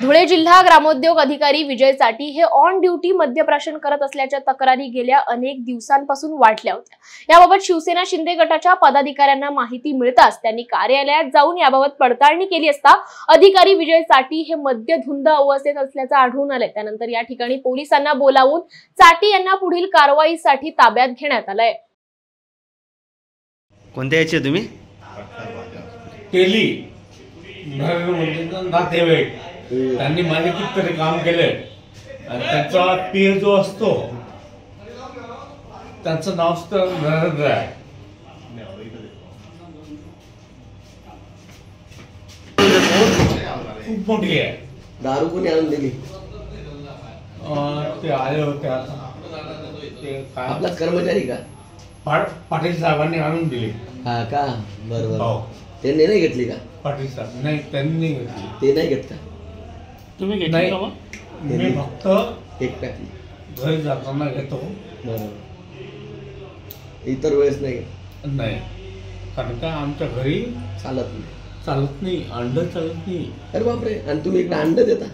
धुळे जिल्हा ग्रामोद्योग अधिकारी विजय चाटी हे ऑन ड्युटी मद्यप्राशन करत असल्याच्या तक्रारी गेल्या अनेक दिवसांपासून वाढल्या होत्या। याबाबत शिवसेना शिंदे गटाच्या पदाधिकाऱ्यांना माहिती मिळताच त्यांनी कार्यालयात जाऊन याबाबत पडताळणी केली असता अधिकारी विजय चाटी हे मद्यधुंद अवस्थेत असल्याचं आढळून आले। त्यानंतर या ठिकाणी पोलिसांना बोलावून चाटी यांना पुढील कारवाईसाठी ताब्यात घेण्यात आलंय। कोणत्या याची तुम्ही केली नातेवाईक त्यांनी माझे कितीतरी काम केले आणि त्याचा पीर जो असतो त्यांचं नाव नरेंद्र आहे। खूप मोठी आहे। दारू कोणी आणून दिली? ते आले होते आता ते आपलाच कर्मचारी का? पाटील साहेबांनी आणून दिली। हा का? बरोबर। हो। त्यांनी नाही घेतली का? पाटील साहेब नाही, त्यांनी घेतली। ते नाही घेत का? तुम्ही घेतली का? मी फक्त एक पॅकेट घरी जाताना घेतो। बरोबर। इतर वेळेस नाही घेत? नाही, कारण का आमच्या घरी चालत नाही, अंड चालत नाही। अरे बापरे, आणि तुम्ही इकडे अंड देता?